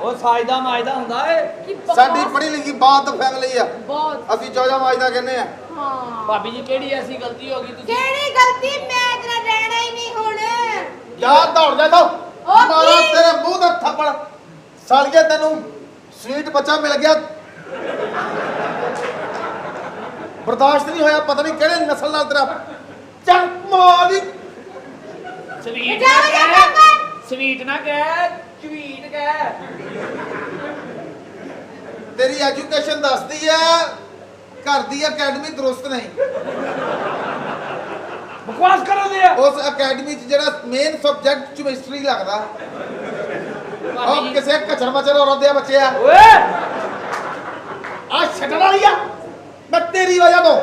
ਉਹ ਸਾਜਦਾ ਮਾਜਦਾ ਹੁੰਦਾ ਏ ਸਾਡੀ ਪੜ੍ਹੀ ਲਿਖੀ ਬਾਤ ਫੈਮਿਲੀ ਆ ਬਹੁਤ ਅਸੀਂ ਚੌਜਾ ਮਾਜਦਾ ਕਹਿੰਦੇ ਆ ਹਾਂ ਭਾਬੀ ਜੀ ਕਿਹੜੀ ਐਸੀ ਗਲਤੀ ਹੋ ਗਈ ਤੁਸੀਂ ਕਿਹੜੀ ਗਲਤੀ ਮੈਂ ਤੇਰਾ ਰਹਿਣਾ ਹੀ ਨਹੀਂ ਹੁਣ ਜਾ ਦੌੜ ਜਾ ਤੋ ਉਹ ਮਾਰਾ ਕੀ? ਤੇਰੇ ਮੂੰਹ ਦਾ ਥੱਪੜ ਸਾਲੀਏ ਤੈਨੂੰ ਸਵੀਟ ਬੱਚਾ ਮਿਲ ਗਿਆ ਬਰਦਾਸ਼ਤ ਨਹੀਂ ਹੋਇਆ ਪਤਾ ਨਹੀਂ ਕਿਹੜੇ ਨਸਲ ਨਾਲ ਤੇਰਾ ਚੱਲ ਮਾਰੀ ਸਵੀਟ ਜਾ ਨਾ ਜਾ ਕਹਿ ਪਾਪਾ ਸਵੀਟ ਨਾ ਕਹਿ ਚਵੀਟ ਕਹਿ ਤੇਰੀ ਐਜੂਕੇਸ਼ਨ ਦੱਸਦੀ ਆ ਘਰ ਦੀ ਅਕੈਡਮੀ ਦਰੁਸਤ ਨਹੀਂ ਬਕਵਾਸ ਕਰਨ ਦੇ ਆ ਉਸ ਅਕੈਡਮੀ 'ਚ ਜਿਹੜਾ ਮੇਨ ਸਬਜੈਕਟ ਕੈਮਿਸਟਰੀ ਲੱਗਦਾ ਭਾਬੀ ਉਹ ਜੀ ਕਿਸੇ ਕਚਰ ਮਚਰ ਔਰਤ ਦੇ ਬੱਚੇ ਆ ਓਏ ਆ ਛੱਡਣ ਵਾਲੀ ਆ ਮੈਂ ਤੇਰੀ ਵਜ੍ਹਾ ਤੋਂ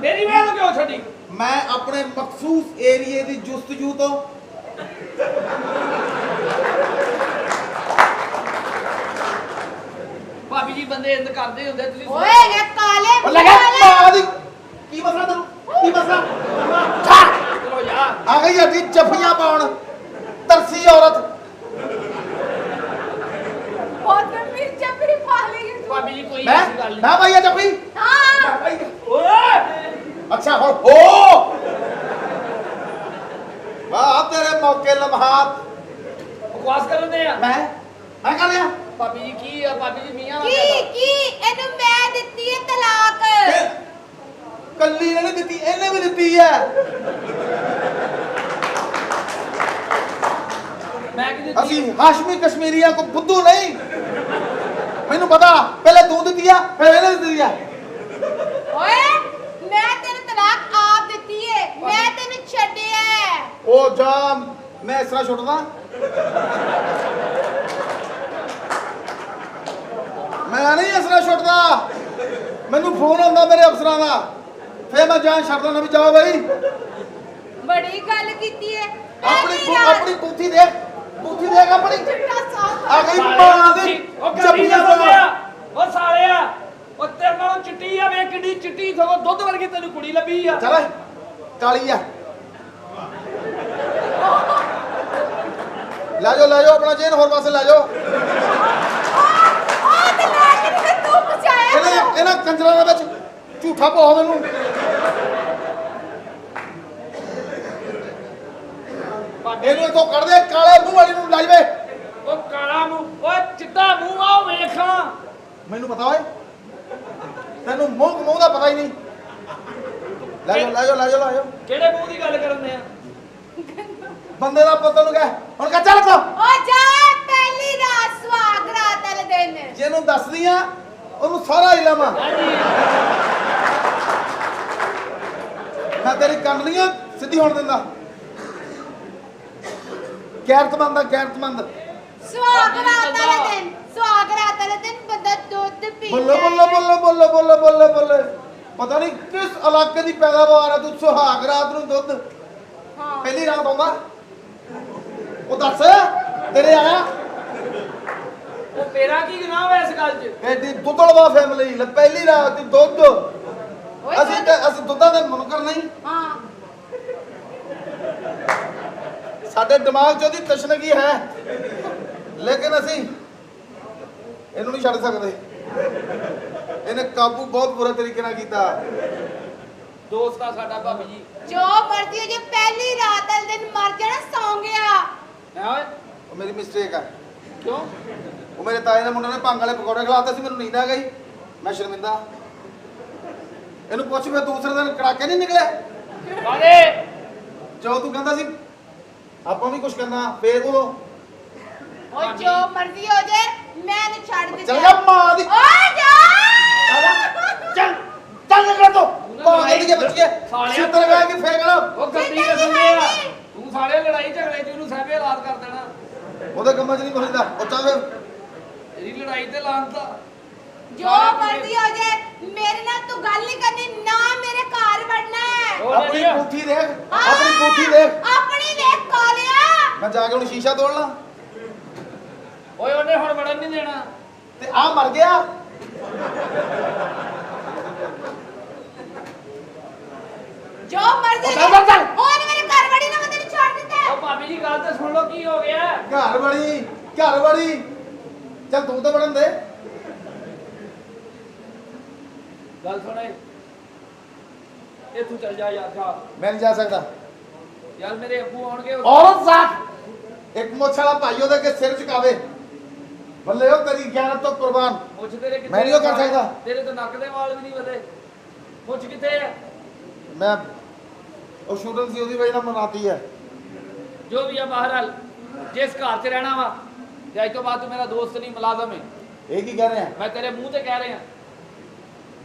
ਮੇਰੀ ਵੇਲ ਕਿਉਂ ਛੱਡੀ ਮੈਂ ਆਪਣੇ ਮਖਸੂਸ ਏਰੀਏ ਦੀ ਜੁਸਤਜੂ ਤੋਂ ਭਾਬੀ ਜੀ ਬੰਦੇ ਇੰਦ ਕਰਦੇ ਹੁੰਦੇ ਤੁਸੀਂ ਓਏ ਇਹ ਕਾਲੇ ਉਹ ਲਗਾ ਮਾਂ ਦੀ ਕੀ ਮਸਲਾ ਤੈਨੂੰ ਕੀ ਮਸਲਾ ਚਲੋ ਜਾ ਆ ਗਈ ਅੱਡੀ ਜੱਫੀਆਂ ਪਾਉਣ ਤਰਸੀ ਔਰਤ ਬਹੁਤ ਮਿਰਚਾਂ ਵੀ ਪਾ ਲਈ ਭਾਬੀ ਜੀ ਕੋਈ ਮੈਂ ਐਸੀ ਗੱਲ ਨਾ ਭਾਈਆ ਜੱਫੀ ਹਾਂ ਓਏ ਅੱਛਾ ਹੋ ਵਾਹ ਤੇਰੇ ਮੌਕੇ ਲਮਹਾਤ ਬਕਵਾਸ ਕਰਨ ਦੇ ਆ ਮੈਂ ਕਰ ਲਿਆ ਭਾਬੀ ਜੀ ਕੀ ਆ ਭਾਬੀ ਜੀ ਮੀਆਂ ਨਾਲ ਕੀ ਇਹਨੂੰ ਮੈਂ ਦਿੱਤੀ ਹੈ ਤਲਾਕ ਕੱਲੀ ਇਹਨੇ ਦਿੱਤੀ ਇਹਨੇ ਵੀ ਦਿੱਤੀ ਹੈ ਮੈਂ ਕਿ ਦਿੱਤੀ ਅਸੀਂ ਹਾਸ਼ਮੀ ਕਸ਼ਮੀਰੀਆਂ ਕੋ ਬੁੱਧੂ ਨਹੀਂ ਮੈਨੂੰ ਪਤਾ ਪਹਿਲੇ ਤੂੰ ਦਿੱਤੀ ਆ ਫਿਰ ਇਹਨੇ ਦਿੱਤੀ ਆ ਓਏ ਮੈਂ ਤੈਨੂੰ ਤਲਾਕ ਆਪ ਦਿੱਤੀ ਹੈ ਮੈਂ ਤੈਨੂੰ ਛੱਡਿਆ ਹੈ ਉਹ ਜਾ ਮੈਂ ਇਸ ਤਰ੍ਹਾਂ ਛੁੱਟਦਾ ਮੈਂ ਨਹੀਂ ਇਸ ਤਰ੍ਹਾਂ ਛੁੱਟਦਾ ਮੈਨੂੰ ਫੋਨ ਆਉਂਦਾ ਮੇਰੇ ਅਫਸਰਾਂ ਦਾ ਫੇਰ ਮੈਂ ਜਾਨ ਛੱਡਦਾ ਨਾ ਵੀ ਜਾਓ ਬਈ ਬੜੀ ਗੱਲ ਕੀਤੀ ਹੈ ਆਪਣੀ ਬੂਥੀ ਦੇਖ ਆਪਣੀ ਚਿੱਟਾ ਸਾਫ ਆ ਗਈ ਮਾਂ ਦੀ ਉਹ ਗੱਡੀ ਜੱਫੀਆਂ ਦਾ ਪਾਉਣ। ਉਹ ਸਾਲਿਆ ਉਹ ਤੇਰੇ ਨਾਲੋਂ ਚਿੱਟੀ ਆ ਵੇ ਕਿੰਨੀ ਚਿੱਟੀ ਸਗੋਂ ਦੁੱਧ ਵਰਗੀ ਤੈਨੂੰ ਕੁੜੀ ਲੱਭੀ ਆ ਚੱਲ ਕਾਲੀ ਆ ਲੈ ਜਾਓ ਆਪਣਾ ਚੇਨ ਹੋਰ ਪਾਸੇ ਲੈ ਜਾਓ ਉਹ ਤਲਾਕ ਨਹੀਂ ਤੂੰ ਪਹੁੰਚਾਇਆ ਇਹਨਾਂ ਕੰਜਰਾਂ ਦੇ ਵਿੱਚ ਝੂਠਾ ਪਾਓ ਮੈਨੂੰ ਇਹਨੂੰ ਇੱਥੋਂ ਕੱਢ ਦੇ ਕਾਲੇ ਮੂੰਹ ਵਾਲੀ ਨੂੰ ਲੈ ਜਾਵੇ ਉਹ ਕਾਲਾ ਮੂੰਹ ਓਏ ਚਿੱਟਾ ਮੂੰਹ ਆ ਵੇਖਾਂ ਮੈਨੂੰ ਪਤਾ ਓਏ ਤੈਨੂੰ ਮੂੰਹ ਦਾ ਪਤਾ ਹੀ ਨਹੀਂ ਲੈ ਜਾਓ ਕਿਹੜੇ ਮੂੰਹ ਦੀ ਗੱਲ ਕਰਨ ਦੇ ਆ ਬੰਦੇ ਦਾ ਪੁੱਤ ਨੂੰ ਕਹਿ ਹੁਣ ਕਹ ਚੱਲ ਕੋ ਉਹ ਜਾ ਪਹਿਲੀ ਰਾਤ ਸੁਹਾਗ ਰਾਤ ਵਾਲੇ ਦਿਨ ਜਿਹਨੂੰ ਦੱਸਦੀ ਆ ਉਹਨੂੰ ਸਾਰਾ ਇਲਮ ਆ ਮੈਂ ਤੇਰੀ ਕੰਨ ਨਹੀਂ ਸਿੱਧੀ ਹੋਣ ਦਿੰਦਾ ਗੈਰਤਮੰਦ ਸੁਹਾਗ ਰਾਤ ਵਾਲੇ ਦਿਨ ਬੰਦਾ ਦੁੱਧ ਪੀਂਦਾ ਬੱਲੇ ਪਤਾ ਨਹੀਂ ਕਿਸ ਇਲਾਕੇ ਦੀ ਪੈਦਾਵਾਰ ਆ ਤੂੰ ਸੁਹਾਗ ਰਾਤ ਨੂੰ ਦੁੱਧ ਹਾਂ ਪਹਿਲੀ ਰਾਤ ਆਉਂਦਾ ਉਹ ਦੱਸ ਤੇਰੇ ਆਇਆ ਉਹ ਤੇਰਾ ਕੀ ਗੁਨਾਹ ਹੋਇਆ ਇਸ ਗੱਲ 'ਚ ਐਡੀ ਦੁੱਧਲਵਾ ਫੈਮਿਲੀ ਪਹਿਲੀ ਰਾਤ ਦੀ ਦੁੱਧ ਓਏ ਅਸੀਂ ਦੁੱਧਾਂ ਦੇ ਮੁਨਕਰ ਨਹੀਂ ਹਾਂ ਸਾਡੇ ਦਿਮਾਗ 'ਚ ਉਹਦੀ ਤਸ਼ਨਗੀ ਹੈ ਲੇਕਿਨ ਅਸੀਂ ਇਹਨੂੰ ਨਹੀਂ ਛੱਡ ਸਕਦੇ ਇਹਨੇ ਕਾਬੂ ਬਹੁਤ ਬੁਰੇ ਤਰੀਕੇ ਨਾਲ ਕੀਤਾ ਦੋਸਤ ਆ ਸਾਡਾ ਭਾਬੀ ਜੀ ਜੋ ਮਰਜ਼ੀ ਹੋ ਜੇ ਪਹਿਲੀ ਰਾਤ ਵਾਲੇ ਦਿਨ ਮਰ ਜਾਣਾ ਸੌਂ ਗਿਆ ਹੈ ਓਏ ਉਹ ਮੇਰੀ ਮਿਸਟੇਕ ਆ ਕਿਉਂ ਉਹ ਮੇਰੇ ਤਾਏ ਦੇ ਮੁੰਡੇ ਨੇ ਭੰਗ ਵਾਲੇ ਪਕੌੜੇ ਖਿਲਾਤੇ ਸੀ ਮੈਨੂੰ ਨੀਂਦ ਆ ਗਈ ਮੈਂ ਸ਼ਰਮਿੰਦਾ ਇਹਨੂੰ ਪੁੱਛ ਮੈਂ ਦੂਸਰੇ ਦਿਨ ਕੜਾਕੇ ਨਹੀਂ ਨਿਕਲੇ ਕਾਲੇ ਜੋ ਤੂੰ ਕਹਿੰਦਾ ਸੀ ਆਪਾਂ ਵੀ ਕੁਝ ਕਰਨਾ ਫੇਰ ਬੋਲੋ ਓ ਜੋ ਮਰਜ਼ੀ ਹੋ ਜੇ ਮੈਂ ਨਹੀਂ ਛੱਡ ਦਿੱਤਾ ਚੱਲ ਜਾ ਮਾਂ ਦੀ ਓ ਜਾ ਚੱਲ ਨਿਕਲ ਤੋ ਮਾਂ ਦੀ ਬੱਚੀ ਛਿੱਤਰ ਗਾ ਕੇ ਫੇਕਣਾ ਉਹ ਗੱਡੀ ਦੇ ਸੁਣਦੇ ਆ ਤੂੰ ਸਾਰੇ ਲੜਾਈ ਝਗੜੇ 'ਚ ਇਹਨੂੰ ਸਹਿਬੇ ਹਾਲਾਤ ਕਰ ਦੇਣਾ ਉਹਦੇ ਕੰਮਾਂ 'ਚ ਨਹੀਂ ਪਹੁੰਚਦਾ ਉੱਚਾ ਫਿਰ ਇਹਦੀ ਲੜਾਈ ਤੇ ਲਾਂਤਾ ਜੋ ਮਰਜ਼ੀ ਹੋ ਜੇ ਮੇਰੇ ਨਾਲ ਤੂੰ ਗੱਲ ਨਹੀਂ ਕਰਨੀ ਨਾ ਮੇਰੇ ਘਰ ਵੜਨਾ ਹੈ ਆਪਣੀ ਬੂਥੀ ਦੇਖ ਆਪਣੀ ਵੇਖ ਕਾਲਿਆ ਮੈਂ ਜਾ ਕੇ ਹੁਣ ਸ਼ੀਸ਼ਾ ਤੋੜ ਲਾਂ ਓਏ ਉਹਨੇ ਹੁਣ ਵੜਨ ਨਹੀਂ ਦੇਣਾ ਤੇ ਆ ਮਰ ਗਿਆ ਜੋ ਮਰਜ਼ੀ ਚੱਲ, ਚੱਲ, ਚੱਲ। ਉਹਨੇ ਮੇਰੇ ਘਰ ਵੜੀ ਨਾ ਮੈਂ ਤੈਨੂੰ ਛੱਡ ਦਿੱਤਾ ਉਹ ਭਾਬੀ ਜੀ ਗੱਲ ਤਾਂ ਸੁਣ ਲਓ ਕੀ ਹੋ ਗਿਆ ਘਰ ਵਾਲੀ ਘਰ ਵਾਲੀ ਚੱਲ ਤੂੰ ਤਾਂ ਬਣਨ ਦੇ। ਗੱਲ ਸੁਣੇ, ਇੱਥੋਂ ਚੱਲ ਜਾ ਯਾਰ, ਜਾ ਮੈਂ ਨਹੀਂ ਜਾ ਸਕਦਾ। ਯਾਰ ਮੇਰੇ ਅੱਬੂ ਆਉਣਗੇ। ਔਰਤ ਸਾਥ ਇੱਕ ਮੁੱਛ ਵਾਲਾ ਭਾਈ ਉਹਦੇ ਅੱਗੇ ਸਿਰ ਝੁਕਾਵੇ, ਬੱਲੇ ਉਹ ਤੇਰੀ ਗਿਆਨਤ ਤੋਂ ਕੁਰਬਾਨ। ਮੁੱਛ ਤੇਰੇ ਕਿੱਥੇ? ਮੈਂ ਨਹੀਂ ਉਹ ਕਰ ਸਕਦਾ। ਤੇਰੇ ਤਾਂ ਨੱਕ ਦੇ ਵਾਲ ਵੀ ਨਹੀਂ ਵਧੇ, ਮੁੱਛ ਕਿੱਥੇ ਹੈ? ਮੈਂ ਉਹ ਸ਼ੂਟਿੰਗ ਸੀ ਉਹਦੀ ਵਜ੍ਹਾ ਨਾਲ ਮਨਾਤੀ ਹੈ। ਜੋ ਵੀ ਆ ਬਹਰਹਾਲ, ਜਿਸ ਘਰ 'ਚ ਰਹਿਣਾ ਵਾ, ਤੇ ਅੱਜ ਤੋਂ ਬਾਅਦ ਤੂੰ ਮੇਰਾ ਦੋਸਤ ਨਹੀਂ, ਮੁਲਾਜ਼ਮ ਹੈ। ਇਹ ਕੀ ਕਹਿ ਰਹੇ ਆ? ਮੈਂ ਤੇਰੇ ਮੂੰਹ ਤੇ ਕਹਿ ਰਿਹਾ,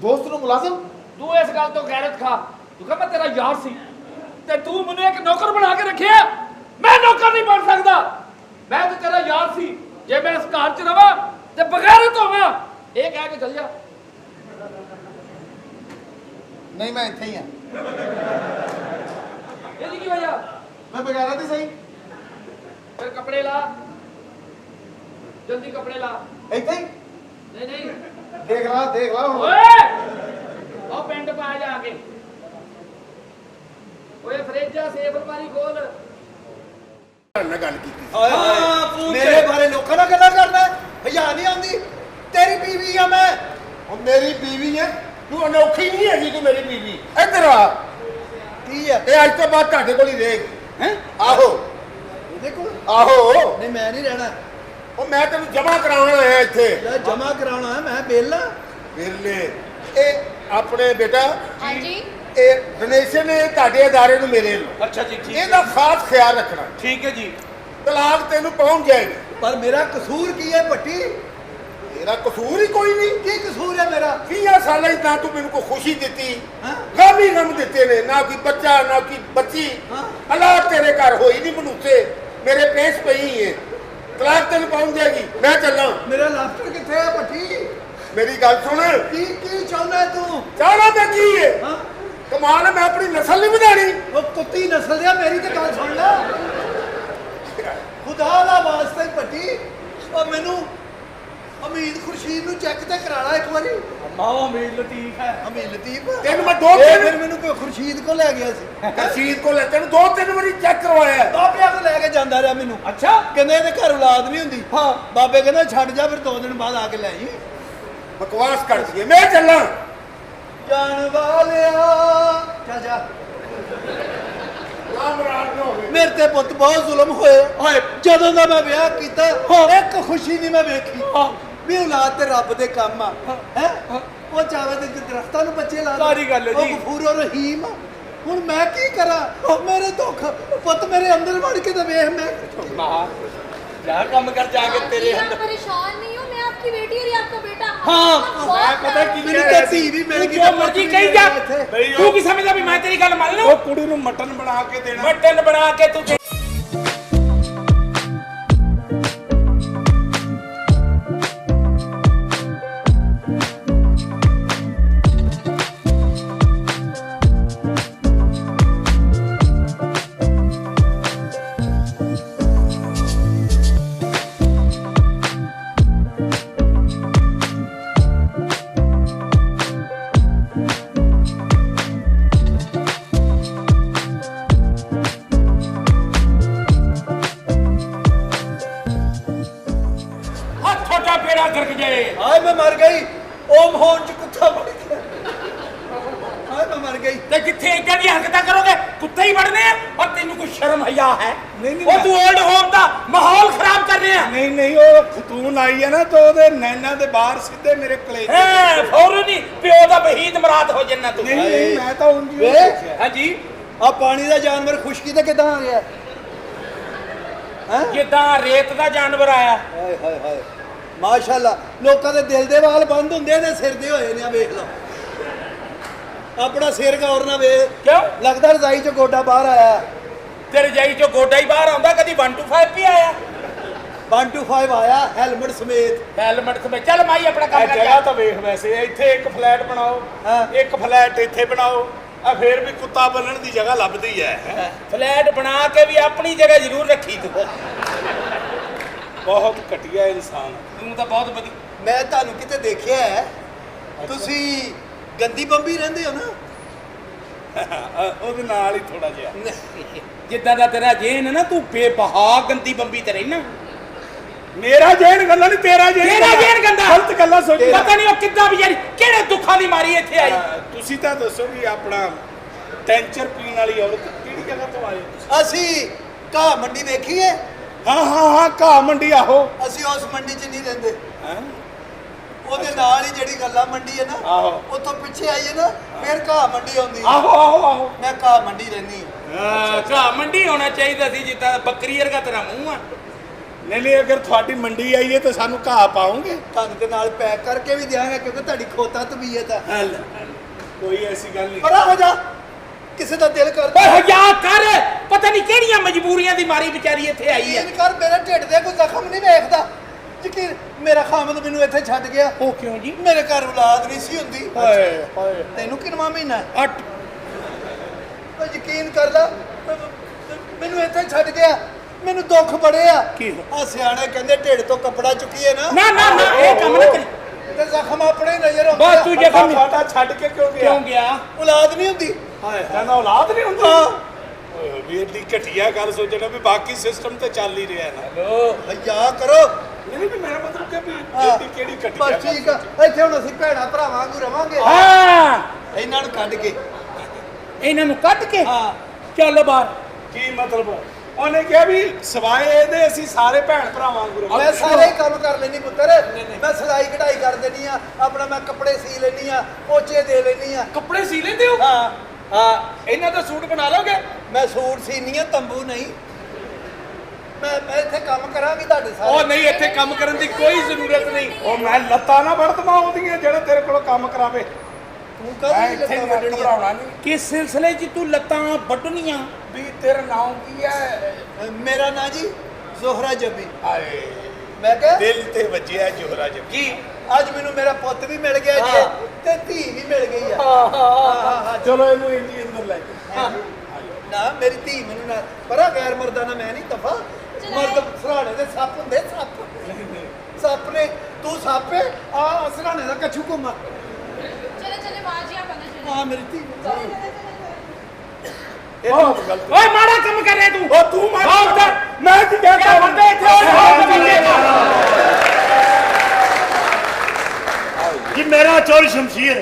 ਦੋਸਤ ਨੂੰ ਮੁਲਾਜ਼ਮ? ਤੂੰ ਇਸ ਗੱਲ ਤੋਂ ਗੈਰਤ ਖਾ। ਤੂੰ ਕਹ ਮੈਂ ਤੇਰਾ ਯਾਰ ਸੀ ਤੇ ਤੂੰ ਮੈਨੂੰ ਇੱਕ ਨੌਕਰ ਬਣਾ ਕੇ ਰੱਖਿਆ। ਮੈਂ ਨੌਕਰ ਨਹੀਂ ਬਣ ਸਕਦਾ। ਮੈਂ ਤੇ ਤੇਰਾ ਯਾਰ ਸੀ। ਜੇ ਮੈਂ ਇਸ ਘਰ 'ਚ ਰਵਾਂ ਤੇ ਬਗੈਰਤ ਹੋਵਾਂ, ਇਹ ਕਹਿ ਕੇ ਚੱਲ ਜਾ। ਨਹੀਂ ਮੈਂ ਇੱਥੇ ਹੀ ਆ। ਇਹਦੀ ਕੀ ਵਜ੍ਹਾ? ਮੈਂ ਬਗੈਰਾ ਦੀ ਸਹੀ। ਫਿਰ ਕੱਪੜੇ ਲਾ, ਜਲਦੀ ਕੱਪੜੇ ਲਾ। ਇੱਥੇ ਹੀ ਨਹੀਂ ਨਹੀਂ, ਦੇਖ ਲਾ ਹੁਣ। ਓਏ ਉਹ ਪਿੰਡ ਪਾ ਜਾ ਕੇ। ਓਏ ਫਰਿੱਜ ਆ, ਸੇਫ ਅਲਮਾਰੀ ਖੋਲ। ਨਾਲ ਗੱਲ ਕੀਤੀ ਹਾਏ ਹਾਏ ਮੇਰੇ ਬਾਰੇ ਲੋਕਾਂ ਨਾਲ ਗੱਲਾਂ ਕਰਦਾ ਹਯਾ ਨਹੀਂ ਆਉਂਦੀ। ਤੇਰੀ ਬੀਵੀ ਆ ਮੈਂ। ਉਹ ਮੇਰੀ ਬੀਵੀ ਹੈ, ਤੂੰ ਅਨੋਖੀ ਨਹੀਂ ਹੈਗੀ ਤੂੰ ਮੇਰੀ ਬੀਵੀ। ਇੱਧਰ ਆ, ਕੀ ਆ ਇਹ ਅੱਜ ਤੋਂ ਬਾਅਦ ਤੁਹਾਡੇ ਕੋਲ ਹੀ ਰਹੇਗੀ। ਹੈ ਆਹੋ ਇਹਦੇ ਕੋਲ? ਆਹੋ, ਨਹੀਂ ਮੈਂ ਨਹੀਂ ਰਹਿਣਾ। ਉਹ ਮੈਂ ਤੈਨੂੰ ਜਮਾ ਕਰਾਉਣ ਆਇਆ ਇੱਥੇ। ਲੈ ਜਮਾ ਕਰਾਉਣਾ ਮੈਂ ਬੇਲਾ। ਬਿਰਲੇ ਇਹ ਆਪਣੇ ਬੇਟਾ, ਹਾਂਜੀ ਇਹ ਡੋਨੇਸ਼ਨ ਹੈ ਤੁਹਾਡੇ ਅਦਾਰੇ ਨੂੰ ਮੇਰੇ ਨੂੰ। ਅੱਛਾ ਜੀ, ਠੀਕ ਇਹਦਾ ਖਾਸ ਖਿਆਲ ਰੱਖਣਾ। ਠੀਕ ਹੈ ਜੀ। ਤਲਾਕ ਤੈਨੂੰ ਪਹੁੰਚ ਜਾਏਗੀ। ਪਰ ਮੇਰਾ ਕਸੂਰ ਕੀ ਹੈ ਭੱਟੀ? ਤੇਰਾ ਕਸੂਰ ਹੀ ਕੋਈ ਨਹੀਂ। ਕੀ ਕਸੂਰ ਹੈ ਮੇਰਾ? 20 ਸਾਲਾਂ ਹੀ ਨਾ ਤੂੰ ਮੈਨੂੰ ਕੋਈ ਖੁਸ਼ੀ ਦਿੱਤੀ, ਹਾਂ? ਗਮ ਹੀ ਗਮ ਦਿੱਤੇ ਨੇ। ਨਾ ਕੋਈ ਬੱਚਾ ਨਾ ਕੋਈ ਬੱਚੀ। ਹਾਂ? ਹਾਲਾਤ ਤੇਰੇ ਘਰ ਹੋਈ ਨਹੀਂ ਮਨੂਸੇ, ਮੇਰੇ ਪੇਸ਼ ਪਈ ਹੈ। ਤਲਾਕ ਤੈਨੂੰ ਪਹੁੰਚ ਜਾਏਗੀ। ਮੈਂ ਚੱਲਾਂ। ਮੇਰਾ ਲਾਫਟਰ ਕਿੱਥੇ ਹੈ ਭੱਟੀ? ਮੇਰੀ ਗੱਲ ਸੁਣ। ਕੀ ਕੀ ਚਾਹੁੰਦਾ ਤੂੰ? ਚਾਹਣਾ ਮੈਂ ਕੀ ਹੈ? ਹਾਂ? ਕਮਾਲ ਹੈ, ਮੈਂ ਆਪਣੀ ਨਸਲ ਨਹੀਂ ਵਧਾਣੀ। ਉਹ ਕੁੱਤੀ ਨਸਲ ਦਿਆ, ਮੇਰੀ ਤੇ ਗੱਲ ਸੁਣ ਲੈ। ਖੁਦਾ ਦਾ ਵਾਸਤੇ ਭੱਟੀ, ਉਹ ਮੈਨੂੰ ਅਮੀਰ ਖੁਰਸ਼ੀਦ ਨੂੰ ਚੈੱਕ ਤੇ ਕਰਾ ਲਾ ਇੱਕ ਵਾਰੀ। ਮਾਵਾ ਮੀਰ ਲਤੀਫ ਹੈ। ਅਮੀਰ ਲਤੀਫ ਤੈਨੂੰ ਮੈਂ ਦੋ ਇਹ ਤਿੰਨ ਫਿਰ ਮੈਨੂੰ ਕੋਈ ਖੁਰਸ਼ੀਦ ਕੋ ਲੈ ਗਿਆ ਸੀ। ਰਸ਼ੀਦ ਕੋਲ ਤੈਨੂੰ 2-3 ਵਾਰੀ ਚੈੱਕ ਕਰਵਾਇਆ। ਬਾਬਿਆਂ ਕੋ ਲੈ ਕੇ ਜਾਂਦਾ ਰਿਹਾ ਮੈਨੂੰ। ਅੱਛਾ, ਕਹਿੰਦੇ ਇਹਦੇ ਘਰ ਔਲਾਦ ਨਹੀਂ ਹੁੰਦੀ। ਹਾਂ ਬਾਬੇ ਕਹਿੰਦਾ ਛੱਡ ਜਾ, ਫਿਰ 2 ਦਿਨ ਬਾਅਦ ਆ ਕੇ ਲੈ ਜੀ। ਬਕਵਾਸ ਕਰ ਦਈਏ। ਮੈਂ ਚੱਲਾਂ। ਜਾਣ ਵਾਲਿਆ ਚੱਲ ਜਾ। ਰਾਮ ਰਾਮ ਨਾ ਹੋਵੇ। ਮੇਰੇ ਤੇ ਪੁੱਤ ਬਹੁਤ ਜ਼ੁਲਮ ਹੋਏ। ਜਦੋਂ ਦਾ ਮੈਂ ਵਿਆਹ ਕੀਤਾ ਇੱਕ ਖੁਸ਼ੀ ਨਹੀਂ ਮੈਂ ਵੇਖੀ ਵੀ ਔਲਾਦ ਤੇ ਰੱਬ ਦੇ ਕੰਮ ਆ। ਹੈ ਉਹ ਚਾਵੇ ਤੇ ਦਰਖਤਾਂ ਨੂੰ ਬੱਚੇ ਲਾ ਸਾਰੀ ਗੱਲ ਹੈ ਜੀ। ਉਹ ਗਫੂਰ ਔਰ ਰਹੀਮ। ਹੁਣ ਮੈਂ ਕੀ ਕਰਾਂ? ਮੇਰੇ ਦੁੱਖ ਪੁੱਤ ਮੇਰੇ ਅੰਦਰ ਵੜ ਕੇ ਤਾਂ ਵੇਖ। ਮੈਂ ਯਾਰ ਕੰਮ ਕਰ ਜਾ ਕੇ ਤੇਰੇ आप ਅੰਦਰ। परेशान नहीं हो, मैं आपकी बेटी और ये आपका बेटा। हाँ, बहुत मैं पता प्यार की- करती ਮੇਰੀ ਤਾਂ ਧੀ ਵੀ ਮਿਲ ਗਈ। ਜੋ ਮਰਜ਼ੀ ਕਹੀ ਜਾ। ਤੂੰ ਕੀ ਸਮਝਦਾ ਵੀ ਮੈਂ ਤੇਰੀ ਗੱਲ ਮੰਨ ਲਵਾਂ? ਉਹ ਕੁੜੀ ਨੂੰ ਮਟਨ ਬਣਾ ਕੇ ਦੇਣਾ। ਮਟਨ ਬਣਾ ਕੇ ਤੂੰ ਦੇ- ਹੱਥ ਛੋਟਾ ਫੇਰਾ ਗਰਕ ਜਾਏ। ਹਾਏ ਮੈਂ ਮਰ ਗਈ। ਓਮ ਹੋਣ ਚ ਕੁੱਤਾ ਵੜ ਗਿਆ। ਹਾਏ ਮੈਂ ਮਰ ਗਈ। ਤੇ ਕਿੱਥੇ ਇਦਾਂ ਦੀ ਹਰਕਤਾਂ ਕਰੋਗੇ? ਕੁੱਤੇ ਹੀ ਵੜਨੇ ਆ। ਔਰ ਤੈਨੂੰ ਕੋਈ ਸ਼ਰਮ ਹਯਾ ਹੈ? ਨਹੀਂ, ਉਹ ਤੂੰ 올ਡ ਹੋਮ ਦਾ ਮਾਹੌਲ ਖਰਾਬ ਕਰ ਰਿਹਾ। ਨਹੀਂ ਉਹ ਖਤੂਨ ਆਈ ਹੈ ਨਾ, ਤਾਂ ਉਹਦੇ ਨੈਣਾ ਦੇ ਬਾਹਰ ਸਿੱਧੇ ਮੇਰੇ ਕਲੇਜੇ। ਹੈ ਫੌਰਨ ਹੀ ਪਿਓ ਦਾ ਵਹੀਦ ਮਰਾਦ ਹੋ ਜੰਨਾ ਤੂੰ। ਨਹੀਂ ਮੈਂ ਤਾਂ ਉਂਝ ਹੀ ਵੇ ਹਾਂਜੀ, ਆ ਪਾਣੀ ਦਾ ਜਾਨਵਰ ਖੁਸ਼ਕੀ ਤੇ ਕਿਦਾਂ ਆ ਗਿਆ? ਹੈ ਜਿੱਦਾਂ ਰੇਤ ਦਾ ਜਾਨਵਰ ਆਇਆ। ਹਾਏ ਹਾਏ ਹਾਏ ਮਾਸ਼ਾਅੱਲਾ। ਲੋਕਾਂ ਦੇ ਦਿਲ ਦੇ ਵਾਲ ਬੰਦ ਹੁੰਦੇ ਨੇ, ਸਿਰ ਦੇ ਹੋਏ ਨੇ। ਆ ਵੇਖ ਲਓ ਆਪਣਾ ਸਿਰ ਗੌਰ ਨਾ ਵੇਖ। ਕਿਉਂ? ਲੱਗਦਾ ਰਜ਼ਾਈ ਚ ਗੋਡਾ ਬਾਹਰ ਆਇਆ। ਤੇ ਰਜਾਈ ਚੋਂ ਗੋਡਾ ਹੀ ਬਾਹਰ ਆਉਂਦਾ। ਕਦੀ 1 to 5 ਵੀ ਆਇਆ? 1 to 5 ਆਇਆ ਹੈਲਮਟ ਸਮੇਤ। ਹੈਲਮਟ ਤੇ ਚੱਲ ਮਾਈ ਆਪਣਾ ਕੰਮ ਕਰ। ਜਗ੍ਹਾ ਤਾਂ ਵੇਖ। ਵੈਸੇ ਇੱਥੇ ਇੱਕ ਫਲੈਟ ਬਣਾਓ, ਹਾਂ। ਇੱਕ ਫਲੈਟ ਇੱਥੇ ਬਣਾਓ, ਆ ਫੇਰ ਵੀ ਕੁੱਤਾ ਬੰਨਣ ਦੀ ਜਗ੍ਹਾ ਲੱਭਦੀ ਹੈ। ਫਲੈਟ ਬਣਾ ਕੇ ਵੀ ਆਪਣੀ ਜਗ੍ਹਾ ਜ਼ਰੂਰ ਰੱਖੀ ਤੂੰ। ਬਹੁਤ ਘਟੀਆ ਇਨਸਾਨ। ਤੂੰ ਤਾਂ ਬਹੁਤ ਵਧੀਆ। ਮੈਂ ਤੁਹਾਨੂੰ ਕਿਤੇ ਦੇਖਿਆ ਹੈ, ਤੁਸੀਂ ਗੰਦੀ ਬੰਬੀ ਰਹਿੰਦੇ ਹੋ ਨਾ? ਉਹਦੇ ਨਾਲ ਹੀ ਥੋੜਾ ਜਿਹਾ। ਜਿੱਦਾਂ ਦਾ ਤੇਰਾ ਜੇਨ ਹੈ ਨਾ, ਤੂੰ ਬੇਬਹਾ ਗੰਦੀ ਬੰਬੀ ਤੇ ਰਹਿਣਾ। ਮੇਰਾ ਜੇਨ ਗੰਦਾ ਨਹੀਂ ਤੇਰਾ ਜੇਨ ਗੰਦਾ ਗਲਤ ਗੱਲਾਂ ਸੋਚੀ ਪਤਾ ਨਹੀਂ ਉਹ ਕਿੱਦਾਂ ਵਿਚਾਰੀ ਕਿਹੜੇ ਦੁੱਖਾਂ ਦੀ ਮਾਰੀ ਇੱਥੇ ਆਈ ਤੁਸੀਂ ਤਾਂ ਦੱਸੋ ਵੀ ਆਪਣਾ ਟੈਂਚਰ ਪੀਣ ਵਾਲੀ ਔਰਤ ਕਿਹੜੀ ਜਗ੍ਹਾ ਤੋਂ ਆਏ ਅਸੀਂ ਘਾਹ ਮੰਡੀ ਵੇਖੀਏ। ਹਾਂ ਘਾਹ ਮੰਡੀ ਆਹੋ ਅਸੀਂ ਉਸ ਮੰਡੀ 'ਚ ਨਹੀਂ ਰਹਿੰਦੇ। ਹੈਂ? ਉਹਦੇ ਨਾਲ ਹੀ ਜਿਹੜੀ ਗੱਲਾਂ ਮੰਡੀ ਹੈ ਨਾ, ਆਹੋ। ਉੱਥੋਂ ਪਿੱਛੇ ਆਈਏ ਨਾ, ਫਿਰ ਘਾਹ ਮੰਡੀ ਆਉਂਦੀ ਹੈ। ਆਹੋ ਮੈਂ ਘਾਹ ਮੰਡੀ ਰਹਿੰਦੀ ਹਾਂ। ਘਾਹ ਮੰਡੀ ਹੋਣਾ ਚਾਹੀਦਾ ਸੀ ਜਿੱਦਾਂ ਬੱਕਰੀ ਵਰਗਾ ਤੇਰਾ ਮੂੰਹ ਆ ਨਹੀਂ ਅਗਰ ਤੁਹਾਡੀ ਮੰਡੀ ਆਈਏ ਤਾਂ ਸਾਨੂੰ ਘਾਹ ਪਾਉਂਗੇ ਤੁਹਾਨੂੰ ਤੇ ਨਾਲ ਪੈਕ ਕਰਕੇ ਵੀ ਦਿਆਂਗੇ ਕਿਉਂਕਿ ਤੁਹਾਡੀ ਖੋਤਾ ਤਬੀਅਤ ਆ। ਕੋਈ ਐਸੀ ਗੱਲ ਨਹੀਂ ਪਰ ਹੋ ਜਾ, ਕਿਸੇ ਦਾ ਦਿਲ ਕਰਦਾ ਓਏ ਹਯਾ ਕਰ ਪਤਾ ਨਹੀਂ ਕਿਹੜੀਆਂ ਮਜਬੂਰੀਆਂ ਦੀ ਮਾਰੀ ਵਿਚਾਰੀ ਇੱਥੇ ਆਈ ਹੈ ਯਕੀਨ ਕਰ, ਮੇਰੇ ਢਿੱਡ ਦੇ ਕੋਈ ਜ਼ਖਮ ਨਹੀਂ ਵੇਖਦਾ। ਯਕੀਨ, ਮੇਰਾ ਖਾਮਦ ਮੈਨੂੰ ਇੱਥੇ ਛੱਡ ਗਿਆ। ਉਹ ਕਿਉਂ ਜੀ ਮੇਰੇ ਘਰ ਔਲਾਦ ਨਹੀਂ ਸੀ ਹੁੰਦੀ। ਹਾਏ ਤੈਨੂੰ ਕਿੰਨਾ ਮਹੀਨਾ? 8 ਉਹ ਯਕੀਨ ਕਰ ਲੈ, ਮੈਨੂੰ ਇੱਥੇ ਛੱਡ ਗਿਆ। ਮੈਨੂੰ ਦੁੱਖ ਬੜੇ ਆ। ਆ ਸਿਆਣੇ ਕਹਿੰਦੇ ਢਿੱਡ ਤੋਂ ਕੱਪੜਾ ਚੁੱਕੀਏ ਨਾ ਨਾ ਇਹ ਕੰਮ ਨਾ ਕਰੀ ਤੇ ਜ਼ਖਮ ਆਪਣੇ ਨਜ਼ਰ ਆਉਂਦੇ ਬਸ ਆ। ਤੂੰ ਜੇ ਕੰਮ ਸਾਡਾ ਛੱਡ ਕੇ ਕਿਉਂ ਗਿਆ ਔਲਾਦ ਨਹੀਂ ਹੁੰਦੀ। ਹਾਏ ਕਹਿੰਦਾ ਔਲਾਦ ਨਹੀਂ ਹੁੰਦੀ ਹਾਂ। ਓਏ ਵੀਰ ਦੀ ਘਟੀਆ ਗੱਲ ਸੋਚਣਾ ਵੀ ਬਾਕੀ ਸਿਸਟਮ ਤੇ ਚੱਲ ਹੀ ਰਿਹਾ ਨਾ ਹਯਾ ਕਰੋ। ਨਹੀਂ ਮੇਰਾ ਮਤਲਬ ਕਿ ਵੀ ਹਾਂ। ਇਹਦੀ ਕਿਹੜੀ ਘਟੀਆ ਬਸ ਠੀਕ ਆ, ਇੱਥੇ ਹੁਣ ਅਸੀਂ ਭੈਣਾਂ ਭਰਾਵਾਂ ਵਾਂਗੂ ਰਵਾਂਗੇ। ਹਾਂ ਇਹਨਾਂ ਨੂੰ ਕੱਢ ਕੇ। ਇਹਨਾਂ ਨੂੰ ਕੱਢ ਕੇ ਹਾਂ। ਚੱਲ ਬਾਹਰ ਕੀ ਮਤਲਬ ਉਹਨੇ ਕਿਹਾ ਵੀ ਸਵਾਏ ਇਹਦੇ ਅਸੀਂ ਸਾਰੇ ਭੈਣ ਭਰਾਵਾਂ ਵਾਂਗੂ ਮੈਂ ਸਾਰੇ ਹੀ ਕੰਮ ਕਰ ਲੈਣੀ ਪੁੱਤਰ। ਮੈਂ ਸਿਲਾਈ ਕਢਾਈ ਕਰ ਦੇਣੀ ਆ, ਆਪਣਾ ਮੈਂ ਕੱਪੜੇ ਸੀ ਲੈਣੀ ਆ, ਪੋਚੇ ਦੇ ਲੈਣੀ ਆ। ਕੱਪੜੇ ਸੀ ਲੈਂਦੇ ਹੋ ਹਾਂ ਇਹਨਾਂ ਦਾ ਸੂਟ ਬਣਾ ਲਓਗੇ ਮੈਂ ਸੂਟ ਸੀਨੀ ਆ, ਤੰਬੂ ਨਹੀਂ। ਮੈਂ ਇੱਥੇ ਕੰਮ ਕਰਾਂਗੀ ਤੁਹਾਡੇ ਸਾਰੇ। ਉਹ ਨਹੀਂ ਇੱਥੇ ਕੰਮ ਕਰਨ ਦੀ ਕੋਈ ਜ਼ਰੂਰਤ ਨਹੀਂ ਉਹ ਮੈਂ ਲੱਤਾਂ ਨਾ ਵੜਦਮਾ ਉਹਦੀਆਂ ਜਿਹੜੇ ਤੇਰੇ ਕੋਲ ਕੰਮ ਕਰਾਵੇ ਤੂੰ ਮੈਂ ਕਹਦੀ ਇੱਥੇ ਲੱਤਾਂ ਨਹੀਂ ਵੱਢਣੀਆਂ? ਘਬਰਾਉਣਾ ਨਹੀਂ ਕਿਸ ਸਿਲਸਿਲੇ 'ਚ ਤੂੰ ਲੱਤਾਂ ਵੱਢਣੀਆਂ ਵੀ ਤੇਰਾ ਨਾਮ ਕੀ ਹੈ ਮੇਰਾ ਨਾਂ ਜੀ ਜ਼ੋਹਰਾ ਜੱਬੀ। ਹਾਏ ਮੈਂ ਕਿਹਾ ਦਿਲ ਤੇ ਵੱਜਿਆ ਜੋਹਰਾ ਜੀ ਕੀ ਅੱਜ ਮੈਨੂੰ ਮੇਰਾ ਪੁੱਤ ਵੀ ਮਿਲ ਗਿਆ ਜੀ ਤੇ ਧੀ ਵੀ ਮਿਲ ਗਈ ਆ। ਹਾਂ ਚਲੋ ਇਹਨੂੰ ਇੰਜੀ ਅੰਦਰ ਲੈ ਕੇ ਨਾ ਮੇਰੀ ਧੀ ਮੈਨੂੰ ਨਾ ਪਰਾ ਗੈਰ ਮਰਦਾਂ ਨਾਲ ਮੈਂ ਨਹੀਂ ਦਫਾ। ਮਰਦ ਸਰਾਣੇ ਦੇ ਸੱਪ ਹੁੰਦੇ, ਸੱਪ ਨੇ ਤੂੰ ਸੱਪ ਆ ਸਰਾਣੇ ਦਾ ਕੱਛੂ ਘੁੰਮਾ। चले चले बाहर जी आप अंदर चले ਆ ਮੇਰੀ ਧੀ ਓਏ ਮਾੜਾ ਕੰਮ ਕਰ ਰਿਹਾ ਤੂੰ ਉਹ ਤੂੰ ਮੈਂ ਕੀ ਕਿਹੜਾ ਕਹਤਾ ਬੰਦੇ ਇੱਥੇ जी मेरा चौरी शमशेर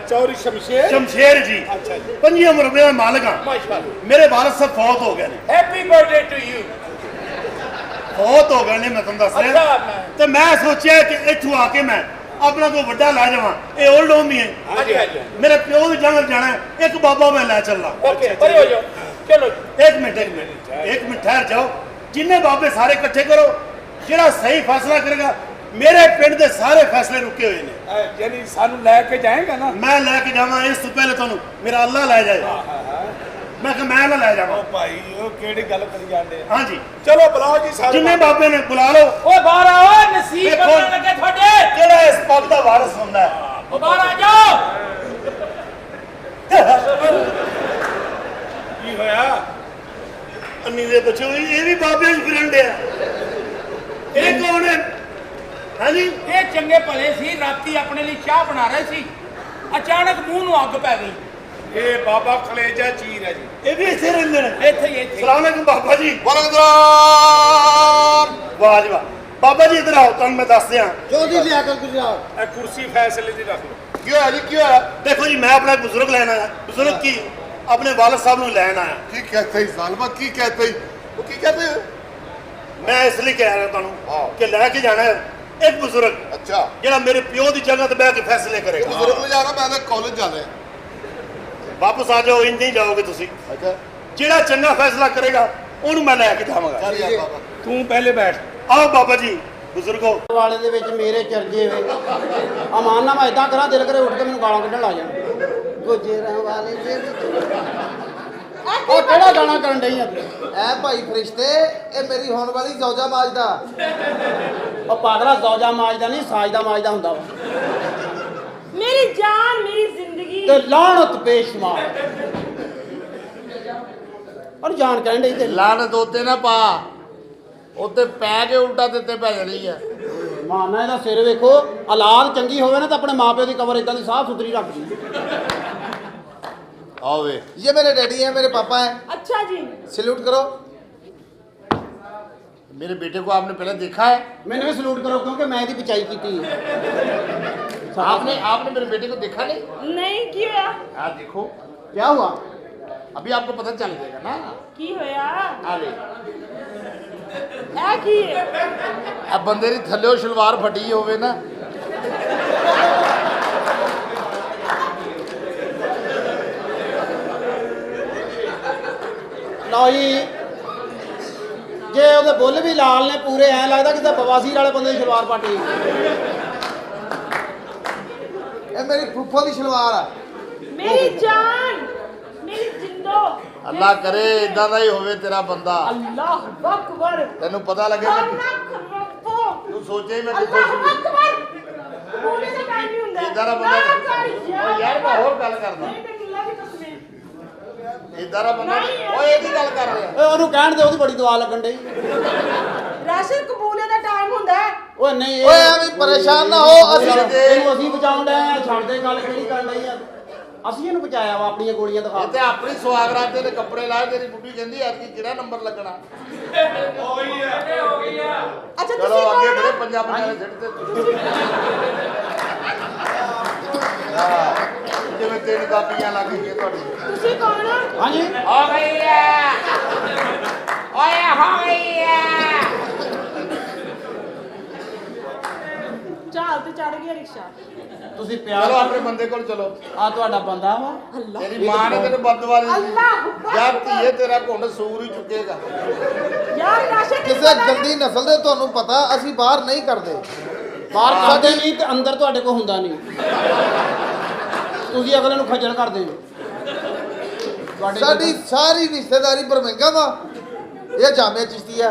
ਚੌਰੀ ਸ਼ਮਸ਼ੇਰ शमशेर जी अच्छा जी 5 रुपए का मालिक हाँ ਮਾਸ਼ਾਅੱਲਾ मेरे वालद साहब फौत हो गए ने ਹੈਪੀ ਬਰਥਡੇ ਟੂ ਯੂ फौत हो गए ने मैं तुम दस रहा अच्छा, तो मैं सोचा कि इथू आके मैं अपना कोई बड़ा लै जावा ये ओल्ड होम ही है ਹਾਂਜੀ ਹਾਂਜੀ मेरे प्यो की जंगल जाना है एक बाबा मैं लै चलना ਓਕੇ ਪਰੇ ਹੋ ਜਾਓ ਚਲੋ एक मिनट ठहर जाओ जिन्ने बाबे सारे इकट्ठे करो जेड़ा सही फैसला करेगा मेरे पिंड दे सारे फैसले रुके हुए ने ਯਾਨੀ ਸਾਨੂੰ ਲੈ ਕੇ ਜਾਏਗਾ ਨਾ मैं लैके जावा इस तो पहले तुहानू मेरा अल्लाह लै जाए मैं कहा मैं ना लै जावा ਉਹ ਭਾਈ ਉਹ ਕਿਹੜੀ ਗੱਲ ਕਰੀ ਜਾਂਦੇ हाँ जी ਚਲੋ ਬੁਲਾਓ ਜੀ ਸਾਰੇ जिन्ने बाबे ने बुला लो ਓਏ ਬਾਹਰ ਆਓ ਨਸੀਬ ਦੇਖੋ। ਬਦਲਣ ਲੱਗੇ ਤੁਹਾਡੇ केड़ा इस पग दा वारिस हुंदा है ਉਹ ਬਾਹਰ ਆ ਜਾਓ ਕੀ ਹੋਇਆ अन्नी दे बच्चों ये भी बाबे च फिरन डे ये कौन है हाँ जी ਇਹ ਚੰਗੇ ਭਲੇ ਸੀ ਰਾਤੀ ਆਪਣੇ ਲਈ ਚਾਹ ਬਣਾ ਰਹੇ ਸੀ ਅਚਾਨਕ ਮੂੰਹ ਨੂੰ ਅੱਗ ਪੈ ਗਈ ਇਹ ਬਾਬਾ ਕਲੇਜਾ ਚੀਰ ਹੈ ਜੀ ये भी इथे रहंदे ने ਇੱਥੇ ਹੀ ਇੱਥੇ सलाम अलैकुम बाबा जी ਵਾਲੇਕੁਮ वाह जी वाह बाबा जी इधर आओ तुहानू मैं दस दियां ਜੋ ਦੀ ਲਿਆ ਕਰ ਗੁਜਰਾਤ ਇਹ ਕੁਰਸੀ ਫੈਸਲੇ ਦੀ ਰੱਖ ਲਓ ਕੀ ਹੋਇਆ ਜੀ ਕੀ ਹੋਇਆ देखो जी मैं अपना बुजुर्ग लेना आया बुजुर्ग की अपने वालिद साहब नू लैन आया ਕੀ ਕਹਤੇ ਹੀ ਜ਼ਾਲਮਾ ਕੀ ਕਹਤੇ ਹੀ ਉਹ ਕੀ ਕਹਤੇ मैं इसलिए कह रहा तुहानू हाँ। कि लैके जाना है एक बुजुर्ग ਅੱਛਾ जेड़ा मेरे प्यो की जगह ते बैठ के फैसले करेगा ਬਜ਼ੁਰਗ ਲੈ ਜਾਣਾ ਮੈਂ ਤਾਂ ਕਾਲਜ ਜਾਣਾ ਹੈ वापस आ जाओ इंज नहीं जाओगे तुसी ਅੱਛਾ जेड़ा चंगा फैसला करेगा ਉਹਨੂੰ ਮੈਂ ਲੈ ਕੇ ਜਾਵਾਂਗਾ ਚੱਲ ਯਾਰ ਬਾਬਾ ਤੂੰ ਪਹਿਲੇ ਬੈਠ आओ बाबा जी बुजुर्गो ਵਾਲੇ ਦੇ ਵਿੱਚ ਮੇਰੇ ਚਰਜੇ ਵੇ ਅਮਾਨਨਾਮਾ ਇਦਾਂ ਕਰਾਂ ਦਿਲ ਕਰੇ ਉੱਠ ਕੇ ਮੈਨੂੰ ਗਾਲਾਂ ਕੱਢਣ ਲੱਗ ਜਾਣ ਗੁਜਰਾਂ ਵਾਲੇ ਦੇ ਵਿੱਚ ਉਹ ਕਿਹੜਾ ਗਾਣਾ ਕਰਨ ਡਈ ਆ ਤੂੰ ਐ ਭਾਈ ਫਰਿਸ਼ਤੇ ਇਹ ਮੇਰੀ ਹੋਣ ਵਾਲੀ ਜ਼ੌਜਾ ਮਾਜਦਾ ਉਹ ਪਾਗਲਾ ਜ਼ੌਜਾ ਮਾਜਦਾ ਨਹੀਂ ਸਾਜਦਾ ਮਾਜਦਾ ਹੁੰਦਾ ਵਾ मेरी जान मेरी जिंदगी ਤੇ ਲਾਹਨਤ ਬੇਸ਼ੁਮਾਰ ਔਰ ਜਾਨ ਕਹਿਣ ਡਈ ਤੇ ਲਾਨਤ ਉੱਤੇ ਨਾ ਪਾ ਉੱਤੇ ਪੈ ਕੇ ਉਲਟਾ ਦਿੱਤੇ ਪੈ ਜਾਣੀ ਆ ਮਾਨਾ ਇਹਦਾ ਸਿਰ ਵੇਖੋ ਔਲਾਦ ਚੰਗੀ ਹੋਵੇ ਨਾ ਤਾਂ ਆਪਣੇ ਮਾਪਿਓ ਦੀ ਕਬਰ ਇਦਾਂ ਦੀ ਸਾਫ਼ ਸੁਥਰੀ ਰੱਖਦੀ आओ वे ये मेरे डैडी हैं मेरे पापा हैं अच्छा जी सैल्यूट करो मेरे बेटे को आपने पहले देखा है? मैंने भी सलूट करो क्योंकि मैं ਇਹਦੀ ਪਿਚਾਈ ਕੀਤੀ है आपने आपने मेरे बेटे को देखा नहीं? नहीं की होया हाँ देखो, क्या हुआ अभी आपको पता चल जाएगा ना। की होया आले ए की है अब बंदे दी थल्ले शलवार फटी होवे ना, ਲਓ ਜੀ ਜੇ ਉਹਦੇ ਬੁੱਲ ਵੀ ਲਾਲ ਨੇ ਪੂਰੇ ਐ ਲੱਗਦਾ ਕਿਸੇ ਬਵਾਸੀਰ ਵਾਲੇ ਬੰਦੇ ਦੀ ਸ਼ਲਵਾਰ ਪਾਟੀ ਇਹ ਮੇਰੀ ਫੁੱਫੋ ਦੀ ਸ਼ਲਵਾਰ ਆ। मेरी जान मेरी जिंदो अल्लाह करे इदा दा ही होवे तेरा बंदा। अल्लाह अकबर तेनू पता लगे तू सोचे मैं किथे अल्लाह अकबर पूरे से टाइम नहीं हुंदा इधर आ बंदा। ओ यार मैं और गल करदा, नहीं मैं अल्लाह की कसम इधर आ बंदा। ओए एदी गल कर रहा ਓਏ ਉਹਨੂੰ ਕਹਿਣ ਦੇ ਉਹਦੀ ਬੜੀ ਦਵਾ ਲੱਗਣ ਡਈ राशन कबूले दा टाइम हुंदा है ਓਏ ਨਹੀਂ ਓਏ ਐਵੇਂ ਪਰੇਸ਼ਾਨ ਨਾ ਹੋ, ਅਸੀਂ ਇਹਨੂੰ ਅਸੀਂ ਬਚਾਉਣ ਡਏ ਆ ਛੱਡ ਦੇ ਗੱਲ ਕਿਹੜੀ ਕਰਨ ਡਈ ਆ ਅਸੀਂ ਇਹਨੂੰ ਬਚਾਇਆ ਵਾ ਆਪਣੀਆਂ ਗੋਲੀਆਂ ਦਿਖਾ ਇਹ ਤੇ ਆਪਣੀ ਸੁਹਾਗਰਾਤ ਦੇ ਕੱਪੜੇ ਲਾਏ, ਤੇਰੀ ਬੁੱਢੀ ਕਹਿੰਦੀ ਐਤਕੀ ਕਿਹੜਾ ਨੰਬਰ ਲੱਗਣਾ। अच्छा ਚਲੋ तुसी ਅੱਗੇ कौन ਬੜੇ हो ਪੰਜਾਬੀਆਂ ਦੇ ਸਿੱਟ ਤੇ ਹਾਂ, ਜਿਵੇਂ ਤਿੰਨ ਕਾਪੀਆਂ ਲੱਗ ਗਈਆਂ ਤੁਹਾਡੀ। तुसी कौन हो ਹਾਂਜੀ ਹੋ ਗਈ ਹੈ, ਓਏ ਹੋ ਗਈ ਹੈ। चाल ते चढ़ गया रिक्शा ਤੁਸੀਂ ਚਲੋ ਪਿਆਰ ਆਪਣੇ ਬੰਦੇ ਕੋਲ ਚਲੋ। ਆ ਤੁਹਾਡਾ ਬੰਦਾ ਵਾ अल्लाह ਤੇਰੀ ਮਾਂ ਨੇ ਤੈਨੂੰ ਬਦਦੁਆ ਦਿੱਤੀ। अल्लाह ਯਾਰ ਧੀਏ ਤੇਰਾ ਘੁੰਡ ਸੂਰ ਹੀ ਚੁੱਕੇਗਾ। यार राशन ਕਿਸੇ ਗੰਦੀ ਨਸਲ ਦੇ ਤੁਹਾਨੂੰ ਪਤਾ ਅਸੀਂ ਬਾਹਰ ਨਹੀਂ ਕਰਦੇ। ਬਾਹਰ ਕਰਦੇ ਨਹੀਂ ਤੇ ਅੰਦਰ ਤੁਹਾਡੇ ਕੋਲ ਹੁੰਦਾ ਨਹੀਂ ਤੁਸੀਂ ਅਗਲੇ ਨੂੰ ਖੱਜਲ ਕਰਦੇ ਹੋ ਤੁਹਾਡੇ ਸਾਡੀ ਸਾਰੀ ਰਿਸ਼ਤੇਦਾਰੀ ਬਰਮਿੰਗਮ ਆ, ਇਹ ਜਾਮੇ ਚਿਸ਼ਤੀਆ।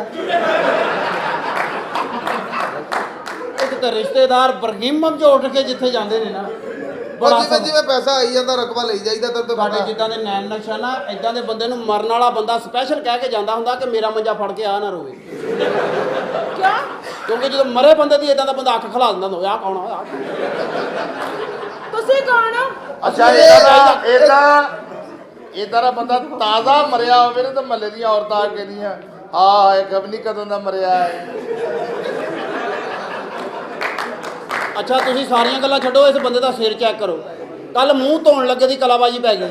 ਇੱਕ ਤਾਂ ਰਿਸ਼ਤੇਦਾਰ ਬਰਗਿਮਮ ਚ ਉੱਠ ਕੇ ਜਿੱਥੇ ਜਾਂਦੇ ਨੇ ਨਾ ਬੜਾ ਜਿਵੇਂ ਜਿਵੇਂ ਪੈਸਾ ਆਈ ਜਾਂਦਾ ਰਕਬਾ ਲਈ ਜਾਈਦਾ ਤਾਂ ਤੁਹਾਡੇ ਜਿੱਦਾਂ ਦੇ ਨੈਣ ਨਕਸ਼ਾ ਨਾ ਇਦਾਂ ਦੇ ਬੰਦੇ ਨੂੰ ਮਰਨ ਵਾਲਾ ਬੰਦਾ ਸਪੈਸ਼ਲ ਕਹਿ ਕੇ ਜਾਂਦਾ ਹੁੰਦਾ ਕਿ ਮੇਰਾ ਮੰਜਾ ਫੜ ਕੇ ਆ ਨਾ ਰੋਵੇ क्या ਕਿਉਂਕਿ ਜਦੋਂ ਮਰੇ ਬੰਦੇ ਦੀ ਇਦਾਂ ਦਾ ਬੰਦਾ ਅੱਖ ਖਲਾ ਦਿੰਦਾ ਹੁੰਦਾ ਆ ਕੌਣ ਆ तुसी कौन हो ਅੱਛਾ ਇਹਦਾ ਦਾ ਬੰਦਾ ਤਾਜ਼ਾ ਮਰਿਆ ਹੋਵੇ ਨਾ ਤਾਂ ਮਹੱਲੇ ਦੀਆਂ ਔਰਤਾਂ ਆ ਕੇ ਦੀਆਂ ਹਾਂ ਇਹ ਕਬਨੀ ਕਦੋਂ ਦਾ ਮਰਿਆ ਹੈ। ਅੱਛਾ ਤੁਸੀਂ ਸਾਰੀਆਂ ਗੱਲਾਂ ਛੱਡੋ ਇਸ ਬੰਦੇ ਦਾ ਸਿਰ ਚੈੱਕ ਕਰੋ ਕੱਲ ਮੂੰਹ ਧੋਣ ਲੱਗੇ ਦੀ ਕਲਾਬਾਜੀ ਪੈ ਗਈ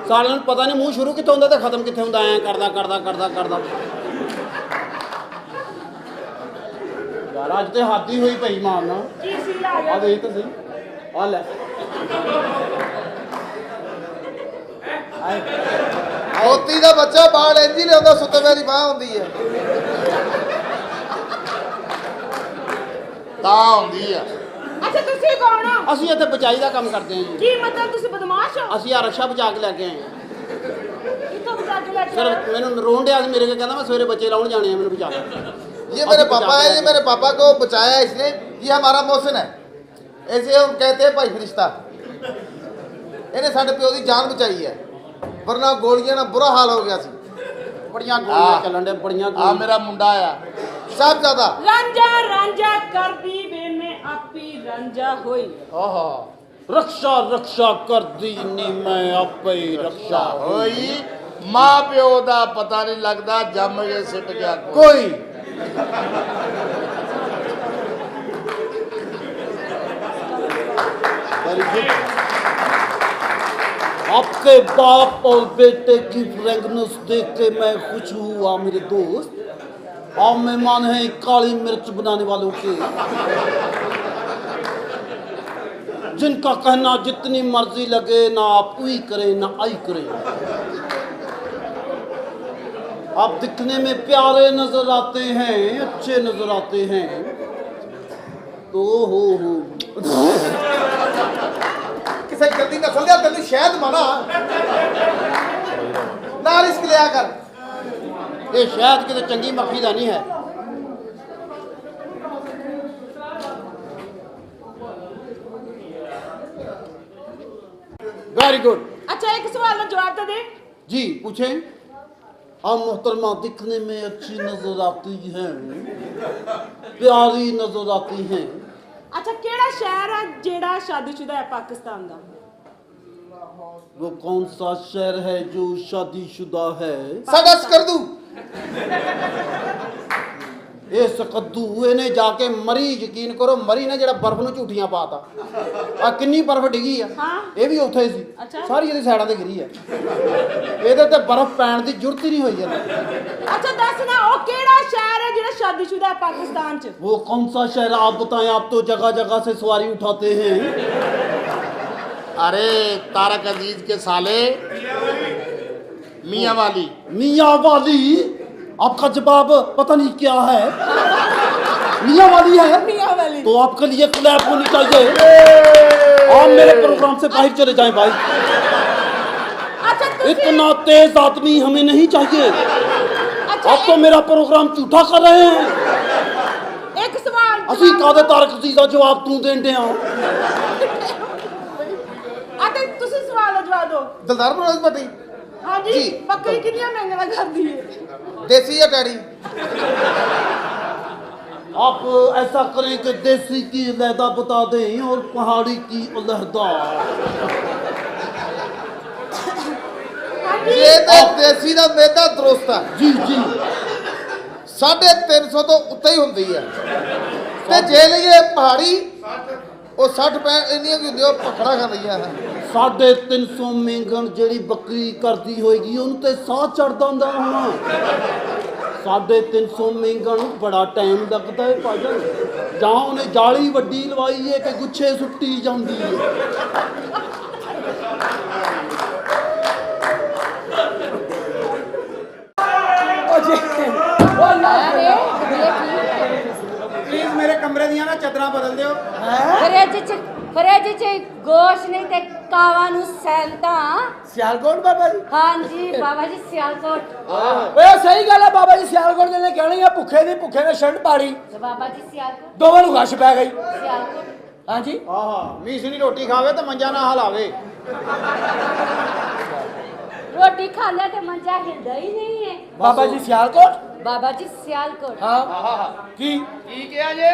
ਸਾਰਿਆਂ ਨੂੰ ਪਤਾ ਨਹੀਂ ਮੂੰਹ ਸ਼ੁਰੂ ਕਿੱਥੋਂ ਹੁੰਦਾ ਤੇ ਖਤਮ ਕਿੱਥੇ ਹੁੰਦਾ ਐ ਕਰਦਾ ਯਾਰ ਅੱਜ ਤੇ ਹੱਦ ਹੀ ਹੋਈ ਪਈ ਮਾਰਨਾ की सील आ ਆ गया ਦੇਖ ਤਾਂ ਸਹੀ ਆ ਲੈ ਮੋਤੀ ਦਾ ਬੱਚਾ ਬਾੜ ਇੰਜ ਹੀ ਲਿਆਉਂਦਾ, ਸੁੱਤੇ ਪਏ ਦੀ ਬਾਹ ਹੁੰਦੀ ਹੈ। ਤਾਂ ਹੁੰਦੀ ਆ। अच्छा तुसी कौन हो ਅਸੀਂ ਇੱਥੇ ਬਚਾਈ ਦਾ ਕੰਮ ਕਰਦੇ ਹਾਂ ਜੀ की मतलब तुसी बदमाश हो ਅਸੀਂ ਆ ਰਕਸ਼ਾ ਬਚਾ ਕੇ ਲੈ ਕੇ ਆਏ ਹਾਂ किथों बचा के लेके ਸਰ आए? ਮੈਨੂੰ ਰੋਣ ਡਿਆ ਸੀ ਮੇਰੇ ਕੇ ਕਹਿੰਦਾ ਮੈਂ ਸਵੇਰੇ ਬੱਚੇ ਲਾਉਣ ਜਾਣੇ ਆ ਮੈਨੂੰ ਬਚਾ ਕੇ ये मेरे पापा है, ये मेरे पापा को बचाया इसने, ये हमारा मोहसिन है, ऐसे हम कहते हैं भाई फरिश्ता। इन्हें साढ़े प्यो की जान बचाई है, वरना गोलियां ना बुरा हाल हो गया सी। ਬੜੀਆਂ ਗੋਲੀਆਂ ਚੱਲਣ ਦੇ ਬੜੀਆਂ ਆ ਗੋਲੀਆਂ ਮੇਰਾ ਮੁੰਡਾ ਆ। साहब ज्यादा रांझा रांझा कर दी वे में आपी रांझा होई ਆਹਾ ਰਕਸ਼ਾ ਰਕਸ਼ਾ ਕਰਦੀ ਨੀ ਮੈਂ ਆਪੇ ਹੀ ਰਕਸ਼ਾ ਹੋਈ ਮਾਂ ਪਿਓ ਦਾ ਪਤਾ ਨਹੀਂ ਲੱਗਦਾ ਜੰਮ ਕੇ ਸਿੱਟ ਗਿਆ ਕੋਈ। कोई आपके बाप और बेटे की फ्रेंकनेस देख के मैं खुश हुआ मेरे दोस्त। आप मेहमान हैं काली मिर्च बनाने वालों के, जिनका कहना जितनी मर्जी लगे ना आप उई करें ना आई करें। आप दिखने में प्यारे नजर आते हैं, अच्छे नजर आते हैं। तो हो किसी गंदी नस्ल दे तेन शहद मना ना रिस्क लिया कर। ये शायद किसी चंगी मक्खी का नहीं है। Very good. अच्छा एक सवाल का जवाब तो दे जी पूछें। आप मोहतरमा दिखने में अच्छी नजर आती हैं, प्यारी नजर आती हैं। अच्छा केड़ा शहर है जेड़ा शादीशुदा है पाकिस्तान दा? वो कौन सा शहर है जो शादीशुदा है? साडा कर दूं ਇਸ ਕੱਦੂਏ ਨੇ ਜਾ ਕੇ ਮਰੀ, ਯਕੀਨ ਕਰੋ ਮਰੀ ਨਾ, ਜਿਹੜਾ ਬਰਫ਼ ਨੂੰ ਝੂਠੀਆਂ ਪਾਤਾ। ਆ ਕਿੰਨੀ ਬਰਫ਼ ਡਿੱਗੀ ਆ, ਹਾਂ। ਇਹ ਵੀ ਉੱਥੇ ਹੀ ਸੀ, ਅੱਛਾ। ਸਾਰੀ ਇਹਦੀ ਸਾਈਡਾਂ ਤੇ ਗਿਰੀ ਆ। ਇਹਦੇ ਤੇ ਬਰਫ਼ ਪੈਣ ਦੀ ਜ਼ਰੂਰਤ ਹੀ ਨਹੀਂ ਹੋਈ ਇਹਨੂੰ। ਅੱਛਾ ਦੱਸ ਨਾ, ਉਹ ਕਿਹੜਾ ਸ਼ਹਿਰ ਹੈ ਜਿਹੜਾ ਸ਼ਾਦੀशुदा ਹੈ ਪਾਕਿस्तान ਚ? वो कौन सा शहर आप बताएं, आप तो जगह जगह से सवारी उठाते हैं। अरे तारक अजीज के साले मियाँ वाली। मियाँ वाली, आपका जवाब पता नहीं क्या है। मियाँ वाली है मियाँ वाली। तो आपके लिए क्लैप होनी चाहिए। आप मेरे प्रोग्राम से बाहर चले जाएं भाई। अच्छा इतना तेज आदमी हमें नहीं चाहिए। अच्छा आप तो मेरा प्रोग्राम झूठा कर रहे हैं। एक सवाल ਅਸੀਂ ਕਾਦੇ ਤਾਰਕ ਅਜ਼ੀਜ਼ ਦਾ ਜਵਾਬ ਤੂੰ ਦੇਂਦੇ ਆ। ਅਤੇ ਤੁਸੀਂ ਸਵਾਲ ਦਾ ਜਵਾਬ ਦਿਓ। ਦਿਲਦਾਰ ਬਨੋਦ ਭੱਟੀ ਹਾਂਜੀ ਜੀ। ਬੱਕਰੀ ਕਿੰਨੀਆਂ ਮਹਿੰਗੀਆਂ ਕਰਦੀ ਹੈ? ਦੇਸੀ ਜਾਂ ਡੈਡੀ? आप ऐसा करें कि देसी की अलहदा बता दें और पहाड़ी की अलहदा। ਹਾਂਜੀ ਇਹ ਤੇ ਦੇਸੀ ਦਾ ਮੇਦਾ ਦਰੁਸਤ ਆ। जी जी 350 ਤੋਂ ਉੱਤੇ ਹੀ ਹੁੰਦੀ ਹੈ, ਤੇ ਜੇ ਲਈਏ ਪਹਾੜੀ ਉਹ 60 65 ਇੰਨੀਆਂ ਕੀ ਹੁੰਦੀਆਂ, ਉਹ ਪਖੜਾ ਕਰ ਰਹੀਆਂ ਹੈ। 350 ਮੇਂਗਣ ਜਿਹੜੀ ਬੱਕਰੀ ਕਰਦੀ ਹੋਏਗੀ ਉਹਨੂੰ ਤੇ ਸਾਹ ਚੜਦਾ ਹੁੰਦਾ ਹੋਣਾ। 350 ਮੇਂਗਣ ਬੜਾ ਟਾਈਮ ਲੱਗਦਾ ਹੈ ਭਾਜਨ। ਜਾਂ ਉਹਨੇ ਜਾਲੀ ਵੱਡੀ ਲਵਾਈ ਹੈ ਕਿ ਗੁੱਛੇ ਸੁੱਟੀ ਜਾਂਦੀ ਹੈ। ਪਲੀਜ਼ ਮੇਰੇ ਕਮਰੇ ਦੀਆਂ ਨਾ ਚਾਦਰਾਂ ਬਦਲ ਦਿਓ। ਫਰਿੱਜ 'ਚ ਗੋਸ਼ ਨਹੀਂ ਤੇ ਕਾਵਾਂ ਨੂੰ ਸੈਲਤਾ। ਸਿਆਲਕੋਟ ਬਾਬਾ ਜੀ। ਹਾਂਜੀ ਬਾਬਾ ਜੀ ਸਿਆਲਕੋਟ। ਓਏ ਸਹੀ ਗੱਲ ਹੈ ਬਾਬਾ ਜੀ, ਸਿਆਲਕੋਟ ਦੇ ਨੇ ਕਹਿਣੀ ਆ ਭੁੱਖੇ ਦੀ ਭੁੱਖੇ ਨੇ ਸ਼ਰਟ ਪਾੜੀ, ਬਾਬਾ ਜੀ ਸਿਆਲਕੋਟ ਦੋਵਾਂ ਨੂੰ ਗਸ਼ ਪੈ ਗਈ। ਸਿਆਲਕੋਟ। ਹਾਂਜੀ ਆਹਾ ਮੀਸਣੀ ਰੋਟੀ ਖਾਵੇ ਤੇ ਮੰਜਾ ਨਾ ਹਲਾਵੇ। ਰੋਟੀ ਖਾ ਲਿਆ ਤੇ ਮੰਜਾ ਹਿਲਦਾ ਹੀ ਨਹੀਂ ਹੈ। ਬਾਬਾ ਜੀ ਸਿਆਲਕੋਟ। ਬਾਬਾ ਜੀ ਸਿਆਲਕੋਟ। ਹਾਂ ਕੀ ਕੀ ਕਿਹਾ ਜੇ?